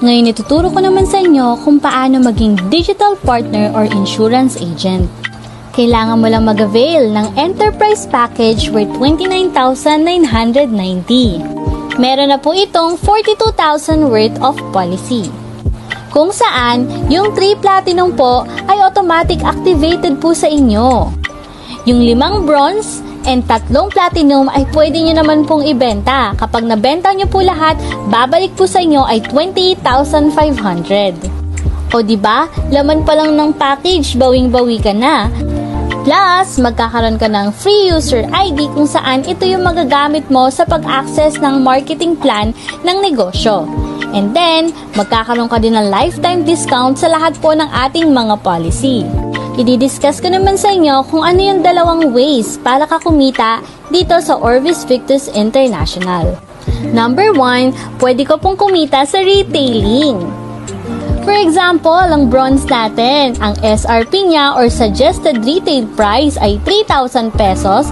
Ngayon ituturo ko naman sa inyo kung paano maging digital partner or insurance agent. Kailangan mo lang mag-avail ng enterprise package worth 29,990. Meron na po itong 42,000 worth of policy. Kung saan, yung 3 platinum po ay automatic activated po sa inyo. Yung 5 bronze and 3 platinum ay pwede nyo naman pong ibenta. Kapag nabenta nyo po lahat, babalik po sa inyo ay 28,500. O diba, laman pa lang ng package, bawing-bawi ka na. Plus, magkakaroon ka ng free user ID kung saan ito yung magagamit mo sa pag-access ng marketing plan ng negosyo. And then, magkakaroon ka din ng lifetime discount sa lahat po ng ating mga policy. I-discuss ko naman sa inyo kung ano yung 2 ways para ka kumita dito sa Orvis Victus International. Number 1, pwede ko pong kumita sa retailing. For example, ang bronze natin, ang SRP niya or suggested retail price ay 3,000 pesos.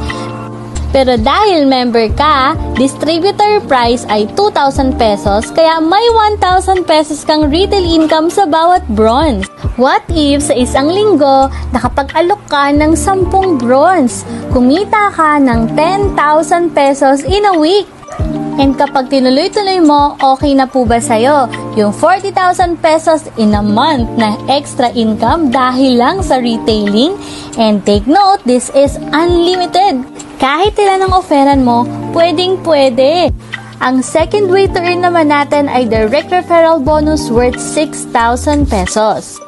Pero dahil member ka, distributor price ay 2,000 pesos, kaya may 1,000 pesos kang retail income sa bawat bronze. What if sa isang linggo, nakapag-alok ka ng 10 bronze? Kumita ka ng 10,000 pesos in a week. And kapag tinuloy-tuloy mo, okay na po ba sa'yo yung 40,000 pesos in a month na extra income dahil lang sa retailing? And take note, this is unlimited. Kahit ilan ang offeran mo, pwedeng-pwede. Ang second way to earn naman natin ay direct referral bonus worth 6,000 pesos.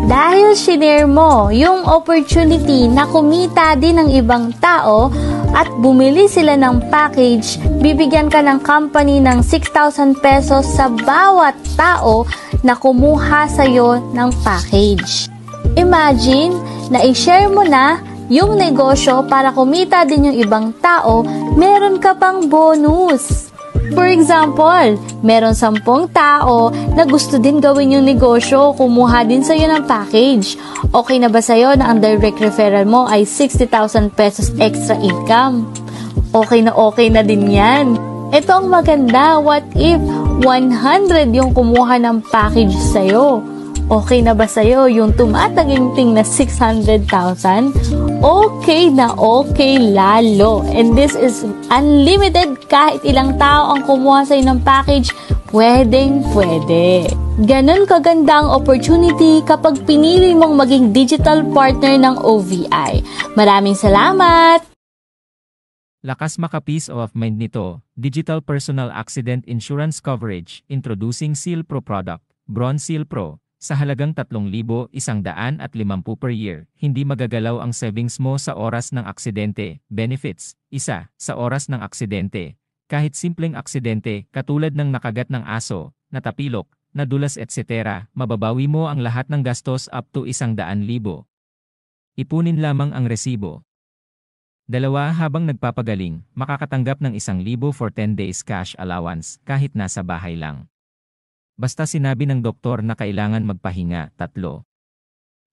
Dahil shinare mo yung opportunity na kumita din ng ibang tao at bumili sila ng package, bibigyan ka ng company ng 6,000 pesos sa bawat tao na kumuha sa'yo ng package. Imagine na i-share mo na yung negosyo para kumita din yung ibang tao, meron ka pang bonus. For example, meron 10 tao na gusto din gawin yung negosyo, kumuha din sa'yo ng package. Okay na ba sa'yo na ang direct referral mo ay 60,000 pesos extra income? Okay na din yan. Ito ang maganda, what if 100 yung kumuha ng package sa'yo? Okay na ba sa'yo yung tumataginting na 600,000? Okay na okay lalo. And this is unlimited. Kahit ilang tao ang kumuha sa'yo ng package, pwedeng-pwede. Ganon kaganda ang opportunity kapag pinili mong maging digital partner ng OVI. Maraming salamat! Lakas maka-peace of mind nito, Digital Personal Accident Insurance Coverage, introducing Seal Pro product, Bronze Seal Pro. Sa halagang 3,150 per year, hindi magagalaw ang savings mo sa oras ng aksidente. Benefits: 1. Sa oras ng aksidente. Kahit simpleng aksidente, katulad ng nakagat ng aso, natapilok, nadulas etc., mababawi mo ang lahat ng gastos up to 100,000. Ipunin lamang ang resibo. 2. Habang nagpapagaling, makakatanggap ng 1,000 for 10 days cash allowance kahit nasa bahay lang. Basta sinabi ng doktor na kailangan magpahinga. 3.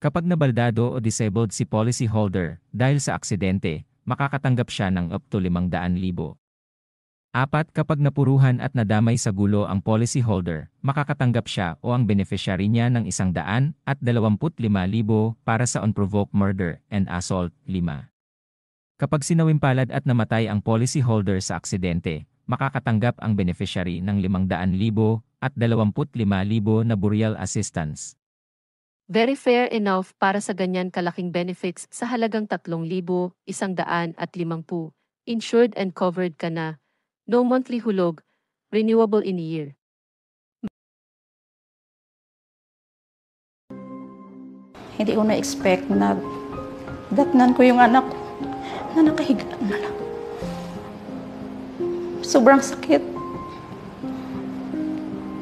Kapag nabaldado o disabled si policyholder dahil sa aksidente, makakatanggap siya ng up to 500,000. 4. Kapag napuruhan at nadamay sa gulo ang policyholder, makakatanggap siya o ang beneficiary niya ng 125,000 para sa unprovoked murder and assault. 5. Kapag sinawimpalad at namatay ang policyholder sa aksidente, makakatanggap ang beneficiary ng 500,000 at 25,000 na burial assistance. Very fair enough para sa ganyan kalaking benefits sa halagang 3,150. Insured and covered ka na. No monthly hulog. Renewable in a year. Hindi ko na-expect na datnan ko yung anak ko na nakahiga na lang. Sobrang sakit.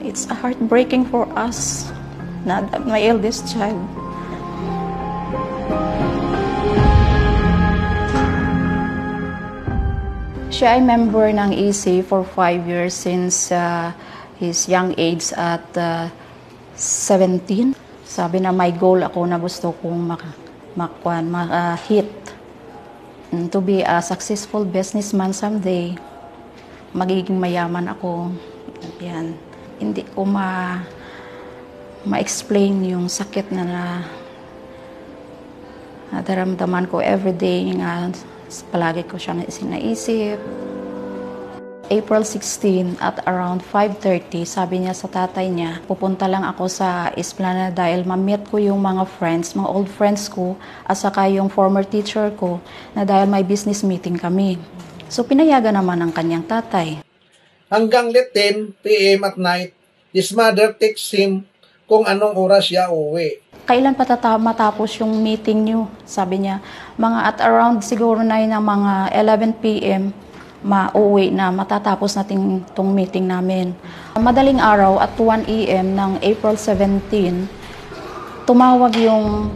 It's heartbreaking for us, not my eldest child. Siya ay member ng EC for 5 years since his young age at 17. Sabi na my goal ako na gusto kong hit to be a successful businessman someday. Magiging mayaman ako. Yan. Hindi ko ma-explain yung sakit na nadaramdaman ko everyday nga palagi ko siyang sinaisip. April 16 at around 5:30, sabi niya sa tatay niya, pupunta lang ako sa Esplanade dahil ma-meet ko yung mga friends, mga old friends ko, at saka yung former teacher ko, na dahil may business meeting kami. So pinayagan naman ng kanyang tatay. Hanggang 10 p.m. at night, his mother texts him kung anong oras siya uuwi. Kailan pa matapos yung meeting niyo? Sabi niya, mga at around siguro na ng mga 11 p.m., mauwi na, matatapos natin itong meeting namin. Madaling araw at 1 a.m. ng April 17, tumawag yung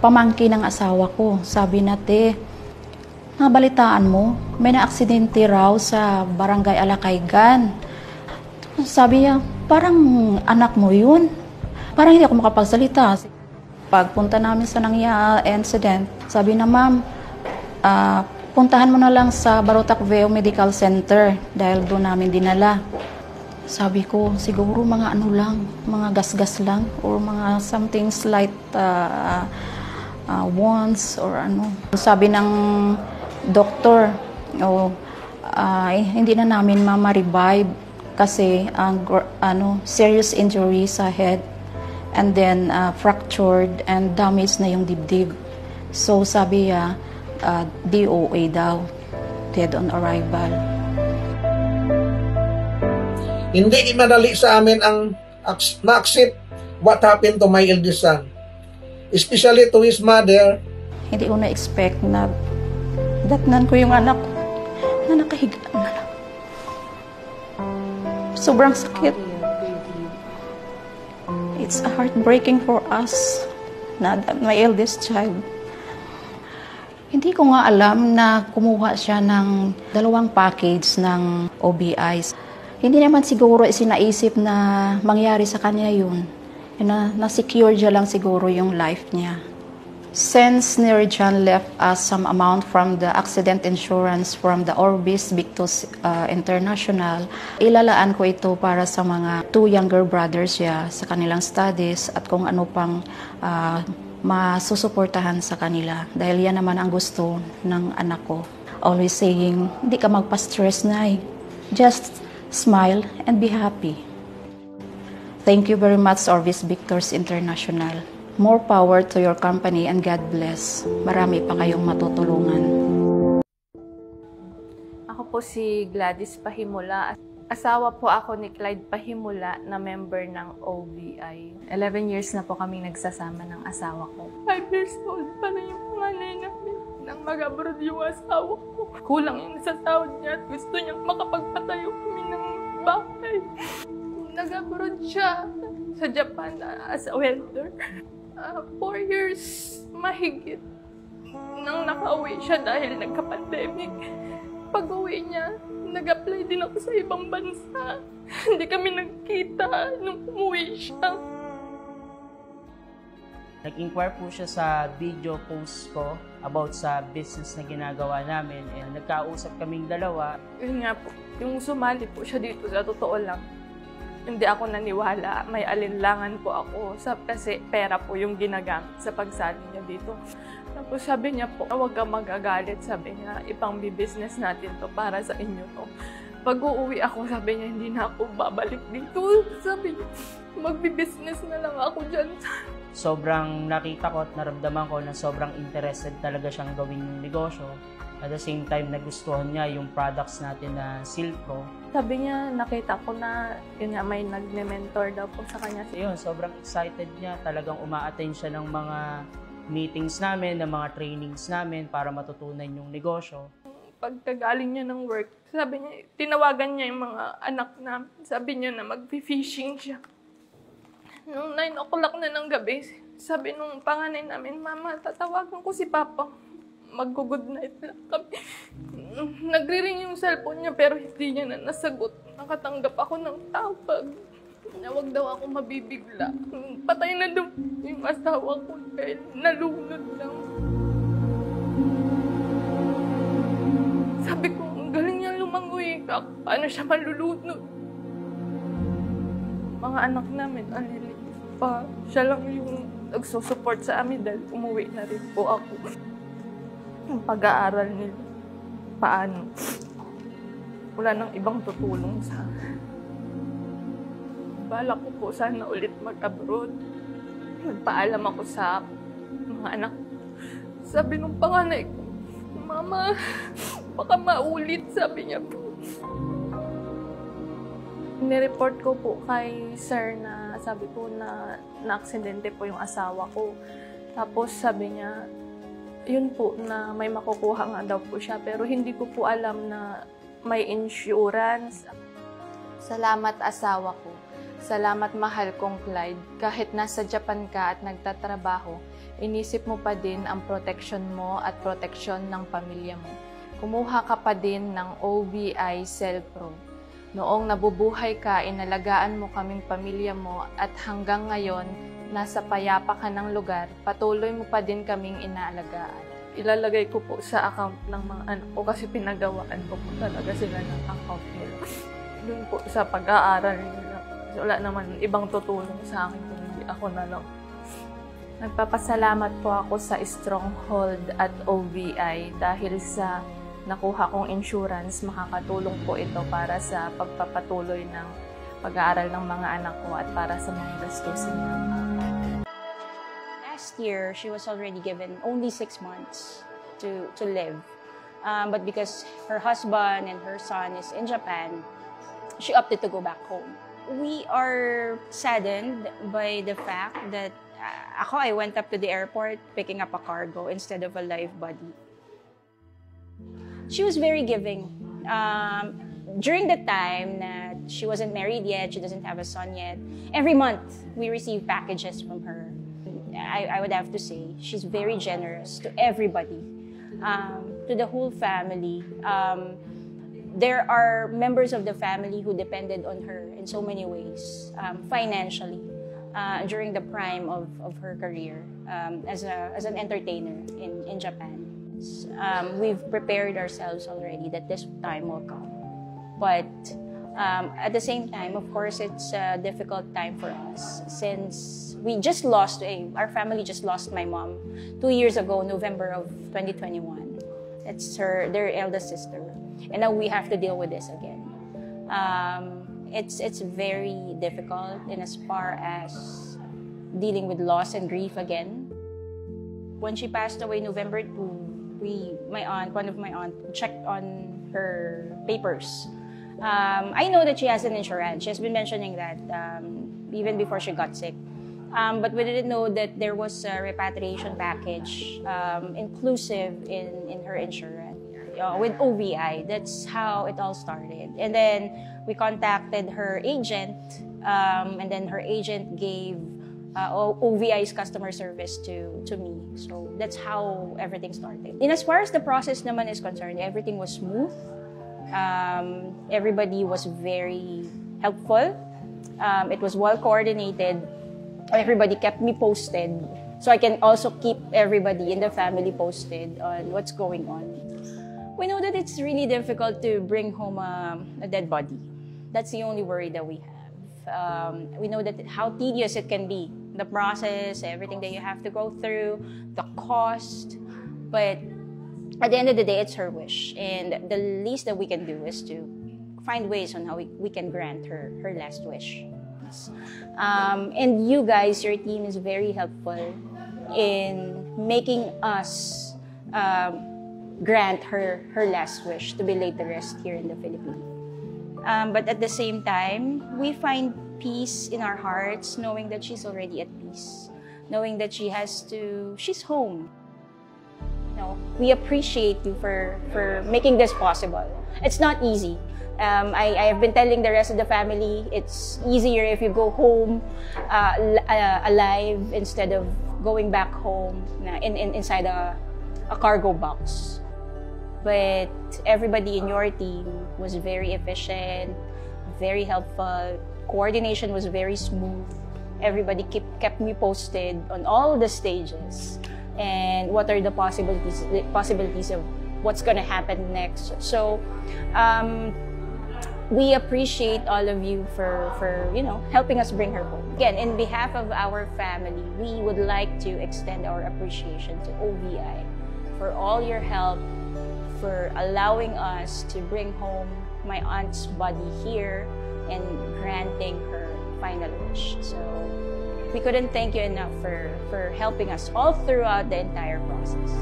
pamangkin ng asawa ko. Sabi na, te, nabalitaan mo, may na-aksidente raw sa Barangay Alakaygan. Sabi niya, parang anak mo yun. Parang hindi ako makapagsalita. Pagpunta namin sa incident, sabi na, ma'am, puntahan mo na lang sa Barotac Veo Medical Center dahil doon namin dinala. Sabi ko, siguro mga ano lang, mga gasgas lang or mga something slight wounds or ano. Sabi ng doktor, hindi na namin ma-revive kasi serious injury sa head and then fractured and damaged na yung dibdib. So sabi niya, DOA daw, dead on arrival. Hindi madali sa amin ang ma-accept what happened to my eldest son, especially to his mother. Hindi ko na-expect na datnan ko yung anak ko na nakahiga na lang. Sobrang sakit. It's heartbreaking for us na my eldest child. Hindi ko nga alam na kumuha siya ng 2 package ng OBIs. Hindi naman siguro sinaisip na mangyari sa kanya yun. Na-secure siya lang siguro yung life niya. Since Nerijan left us some amount from the accident insurance from the Orbis Victus International, ilalaan ko ito para sa mga 2 younger brothers siya sa kanilang studies at kung ano pang masusuportahan sa kanila dahil yan naman ang gusto ng anak ko. Always saying, hindi ka magpa-stress, Nay. Just smile and be happy. Thank you very much, Orbis Victors International. More power to your company and God bless. Marami pa kayong matutulungan. Ako po si Gladys Pahimula. Asawa po ako ni Clyde Pahimula na member ng OBI. 11 years na po kaming nagsasama ng asawa ko. 5 years old pa na yung panganay namin nang mag-abroad yung asawa ko. Kulang yung nasasahod niya at gusto niyang makapagpatayo kami ng bahay. Nag-abroad siya sa Japan as a welder. 4 years mahigit nang nakauwi siya dahil nagka-pandemic. Pag-uwi niya, nag-apply din ako sa ibang bansa. Hindi kami nagkita nung umuwi siya. Nag-inquire po siya sa video post ko about sa business na ginagawa namin. And nagkausap kaming dalawa. Yun nga po, yung sumali po siya dito, sa totoo lang, hindi ako naniwala. May alinlangan po ako kasi pera po yung ginagamit sa pagsali niya dito. Tapos sabi niya po, huwag kang magagalit. Sabi niya, ipang-business natin to para sa inyo to. Pag uuwi ako, sabi niya, hindi na ako babalik dito. Sabi niya, magbi-business na lang ako dyan. Sobrang nakita ko at naramdaman ko na sobrang interested talaga siyang gawin yung negosyo. At the same time, nagustuhan niya yung products natin na Silpro. Sabi niya, nakita ko na yun nga, may nag-mentor daw po sa kanya. Yun, sobrang excited niya. Talagang uma-attend siya ng mga meetings namin, ng mga trainings namin para matutunan yung negosyo. Pagkagaling niya ng work, sabi niya, tinawagan niya yung mga anak namin. Sabi niya na mag-fishing siya. Nung 9 o'clock na ng gabi, sabi nung panganay namin, Mama, tatawagan ko si Papa. Mag-good night lang kami. Nagre-ring yung cellphone niya pero hindi niya na nasagot. Nakatanggap ako ng tawag. Na wag daw ako mabibigla. Patay na daw yung asawa ko dahil nalunod lang. Sabi ko, ang galing niya lumangoy. Paano siya malulunod? Mga anak namin, alilig. pa. Siya lang yung nagsusupport sa amin dahil umuwi na rin po ako. Yung pag-aaral nila, paano? Wala nang ibang tutulong sa akin. Balak ko po sana ulit mag-abroad. Nagpaalam ako sa mga anak. Sabi nung panganay ko, Mama, baka maulit, sabi niya po. Nireport ko po kay sir na sabi ko na na-aksidente po yung asawa ko. Tapos sabi niya, yun po na may makukuha nga daw po siya. Pero hindi ko po alam na may insurance. Salamat asawa ko. Salamat mahal kong Clyde. Kahit nasa Japan ka at nagtatrabaho, inisip mo pa din ang protection mo at proteksyon ng pamilya mo. Kumuha ka pa din ng OVI Cellpro. Noong nabubuhay ka, inalagaan mo kaming pamilya mo at hanggang ngayon, nasa payapa ka ng lugar, patuloy mo pa din kaming inaalagaan. Ilalagay ko po sa account ng mga anak ko kasi pinagawaan ko po talaga sila ng account nila. Doon po sa pag-aaral nila. Wala naman ibang tutulong sa akin kung hindi ako na lang. Nagpapasalamat po ako sa Stronghold at OVI dahil sa nakuha kong insurance, makakatulong po ito para sa pagpapatuloy ng pag-aaral ng mga anak ko at para sa mga gastusin niya. Last year, she was already given only 6 months to live. But because her husband and her son is in Japan, she opted to go back home. We are saddened by the fact that I went up to the airport picking up a cargo instead of a live body. She was very giving. During the time that she wasn't married yet, she doesn't have a son yet, every month we receive packages from her. I would have to say, she's very generous to everybody, to the whole family. There are members of the family who depended on her in so many ways, financially, during the prime of her career as an entertainer in Japan. We've prepared ourselves already that this time will come. But at the same time, of course, it's a difficult time for us since we just lost, our family just lost my mom 2 years ago, November of 2021. It's their eldest sister. And now we have to deal with this again. It's very difficult in as far as dealing with loss and grief again. When she passed away November 2, one of my aunt checked on her papers. I know that she has an insurance. She has been mentioning that even before she got sick. But we didn't know that there was a repatriation package inclusive in her insurance with OVI. That's how it all started. And then we contacted her agent, and then her agent gave OVI's customer service to me. So that's how everything started. And as far as the process naman is concerned, everything was smooth. Everybody was very helpful. It was well coordinated. Everybody kept me posted. So I can also keep everybody in the family posted on what's going on. We know that it's really difficult to bring home a dead body. That's the only worry that we have. We know that how tedious it can be. The process, everything that you have to go through, the cost. But at the end of the day, it's her wish. And the least that we can do is to find ways on how we can grant her last wish. And you guys, your team is very helpful in making us grant her last wish to be laid to rest here in the Philippines. But at the same time, we find peace in our hearts, knowing that she's already at peace, knowing that she's home. We appreciate you for making this possible. It's not easy. I have been telling the rest of the family, it's easier if you go home alive instead of going back home inside a cargo box. But everybody in your team was very efficient, very helpful. Coordination was very smooth. Everybody kept me posted on all the stages and what are the possibilities of what's going to happen next. So we appreciate all of you for helping us bring her home. Again, in behalf of our family, we would like to extend our appreciation to OVI for all your help, for allowing us to bring home my aunt's body here and granting her final wish. So we couldn't thank you enough for helping us all throughout the entire process.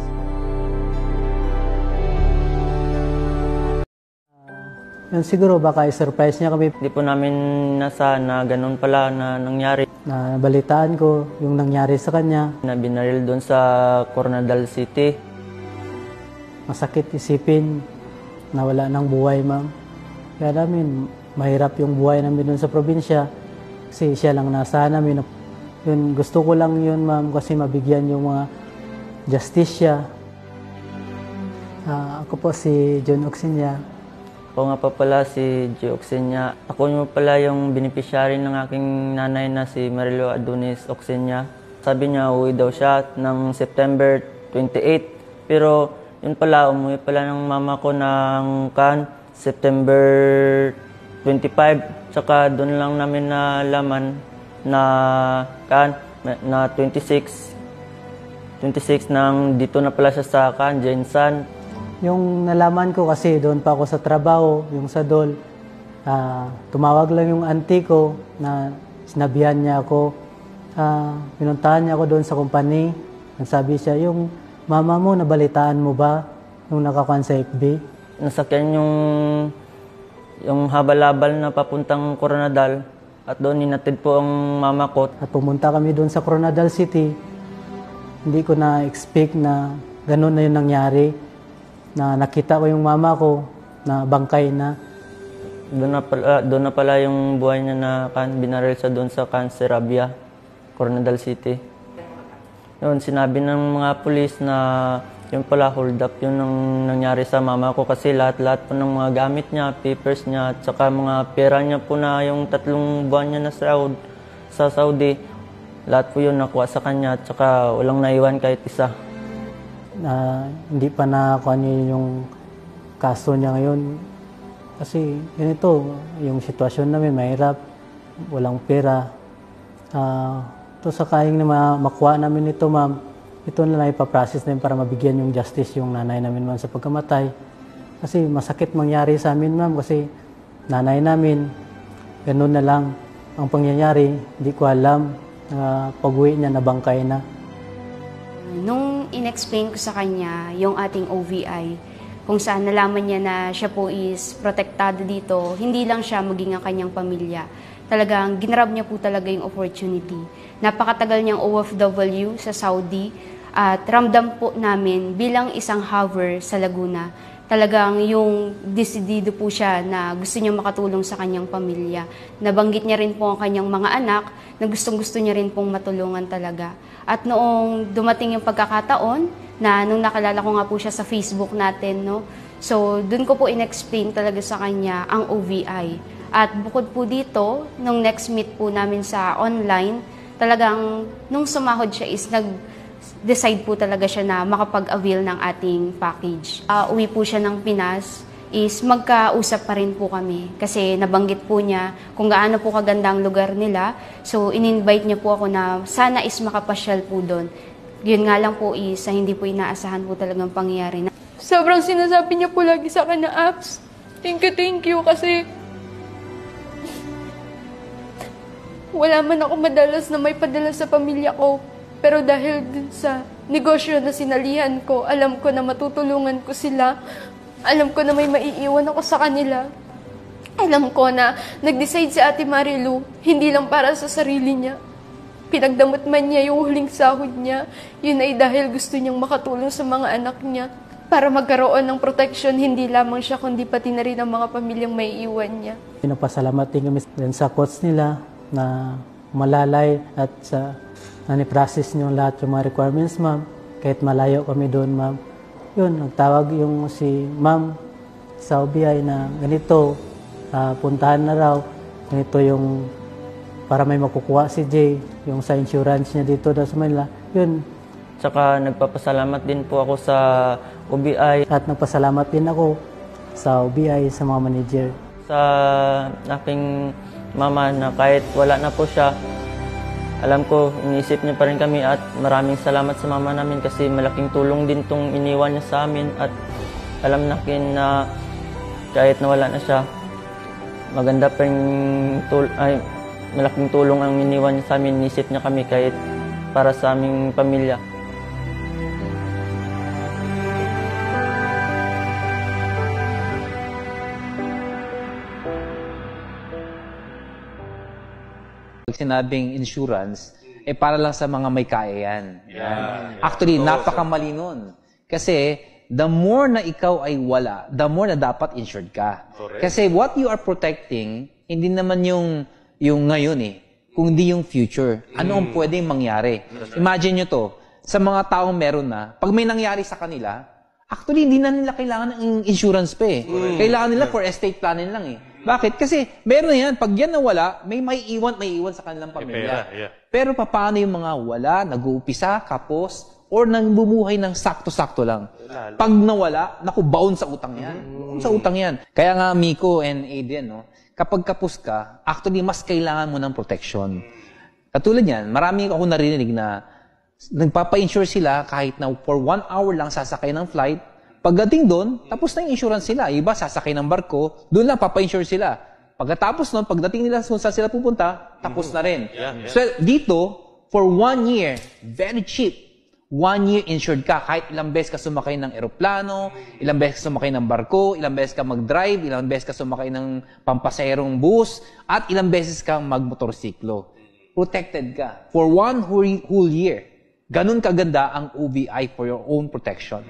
Yun siguro baka i-surprise niya kami. Hindi po namin nasa na ganun pala na nangyari. Nabalitaan ko yung nangyari sa kanya. Na binaril doon sa Coronadal City. Masakit isipin na wala ng buhay, ma'am. Kaya namin, mahirap yung buhay namin doon sa probinsya. Kasi siya lang nasa namin. Yun, gusto ko lang yun, ma'am, kasi mabigyan yung mga justisya. Ako po si John Oxinya. Ako nga pa pala si Gio Oxinya. Ako nga pala yung beneficiary ng aking nanay na si Marilo Adonis Oxinya. Sabi niya uwi daw siya ng September 28. Pero yun pala, umuwi pala ng mama ko ng September 25. Tsaka doon lang namin nalaman na na 26 nang dito na pala siya sa Jensan. Yung nalaman ko kasi doon pa ako sa trabaho, yung sa DOL, tumawag lang yung auntie ko na sinabihan niya ako. Pinuntahan niya ako doon sa company. Nagsabi siya, yung mama mo, nabalitaan mo ba nung nakakuan sa FB? Nasakyan yung habal-habal na papuntang Coronadal at doon ninatid po ang mama ko. At pumunta kami doon sa Coronadal City. Hindi ko na-expect na ganun na yung nangyari. Na nakita ko yung mama ko na bangkay na. Doon na pala yung buhay niya na binaril sa doon sa Cancerabia, Coronadal City. Noon sinabi ng mga pulis na yung pala hold up yun ang nangyari sa mama ko kasi lahat-lahat po ng mga gamit niya, papers niya, at saka mga pera niya po na yung 3 buwan niya na sa Saudi, lahat po yun nakuha sa kanya at saka walang naiwan kahit isa. Hindi pa nakakuha niya yung kaso niya ngayon. Kasi ganito, yung sitwasyon namin mahirap, walang pera. Ito sa kayang na makuha namin ito, ma'am, ito na lang ipaprocess namin para mabigyan yung justice yung nanay namin, ma'am, sa pagkamatay. Kasi masakit mangyari sa amin, ma'am, kasi nanay namin, ganun na lang ang pangyayari. Hindi ko alam, pag-uwi niya nabangkay na. Nung in-explain ko sa kanya yung ating OVI, kung saan nalaman niya na siya po is protektado dito, hindi lang siya maging ang kanyang pamilya. Talagang ginrab niya po talaga yung opportunity. Napakatagal niyang OFW sa Saudi at ramdam po namin bilang isang hover sa Laguna. Talagang yung desidido po siya na gusto niya makatulong sa kanyang pamilya. Nabanggit niya rin po ang kanyang mga anak na gustong-gusto niya rin pong matulungan talaga. At noong dumating yung pagkakataon, na nung nakalala ko nga po siya sa Facebook natin, no? So, dun ko po in-explain talaga sa kanya ang OVI. At bukod po dito, nung next meet po namin sa online, talagang nung sumahod siya is decide po talaga siya na makapag-avail ng ating package. Uwi po siya ng Pinas, is magkausap pa rin po kami. Kasi nabanggit po niya kung gaano po kaganda ang lugar nila. So, in-invite niya po ako na sana is makapasyal po doon. Yun nga lang po is hindi po inaasahan po talagang pangyayari. Sobrang sinasabi niya po lagi sa akin na, Apps, thank you kasi wala man ako madalas na may padala sa pamilya ko. Pero dahil din sa negosyo na sinalihan ko, alam ko na matutulungan ko sila. Alam ko na may maiiwan ako sa kanila. Alam ko na nag-decide si Ate Marilu, hindi lang para sa sarili niya. Pinagdamot man niya yung huling sahod niya, yun ay dahil gusto niyang makatulong sa mga anak niya para magkaroon ng protection, hindi lamang siya kundi pati na rin ang mga pamilyang maiiwan niya. Pinapasalamat din kami sa coach nila na malalay at sa nani-process niyo lahat yung mga requirements, ma'am. Kahit malayo kami doon, ma'am. Yun, nagtawag yung si ma'am sa OBI na ganito, puntahan na raw, ganito yung para may makukuha si Jay, yung sa insurance niya dito sa Manila. Yun. Tsaka nagpapasalamat din po ako sa OBI. At nagpasalamat din ako sa OBI, sa mga manager. Sa aking mama na kahit wala na po siya, alam ko, iniisip niya pa rin kami at maraming salamat sa mama namin kasi malaking tulong din tong iniwan niya sa amin at alam natin na kahit nawala na siya, maganda pa rin malaking tulong ang iniwan niya sa amin, iniisip niya kami kahit para sa aming pamilya. Sinabing insurance, para lang sa mga may kaya yan. Actually, napakamali nun. Kasi, the more na ikaw ay wala, the more na dapat insured ka. Correct. Kasi what you are protecting, hindi naman yung ngayon kundi yung future. Ano ang pwedeng mangyari? Imagine nyo to, sa mga taong meron na, pag may nangyari sa kanila, actually, hindi na nila kailangan ng insurance pa Kailangan nila for estate planning lang Bakit? Kasi meron yan. Pag yan nawala, may iwan sa kanilang pamilya. Pero paano yung mga wala, nag-uumpisa, kapos, or nang bumuhay ng sakto-sakto lang? Pag nawala, baon sa utang yan. Sa utang yan. Kaya nga, Miko and Aiden, kapag kapos ka, actually, mas kailangan mo ng protection. Katulad yan, marami ako narinig na nagpapa-insure sila kahit na for 1 hour lang sasakay ng flight. Pagdating doon, tapos na yung insurance sila. Iba, sasakay ng barko, doon lang papa-insure sila. Pagkatapos nun, pagdating nila kung saan sila pupunta, tapos na rin. So, dito, for 1 year, very cheap. 1 year insured ka. Kahit ilang beses ka sumakay ng eroplano, ilang beses ka sumakay ng barko, ilang beses ka mag-drive, ilang beses ka sumakay ng pampasaherong bus, at ilang beses ka magmotorsiklo. Protected ka for 1 whole year. Ganun kaganda ang OVI for your own protection.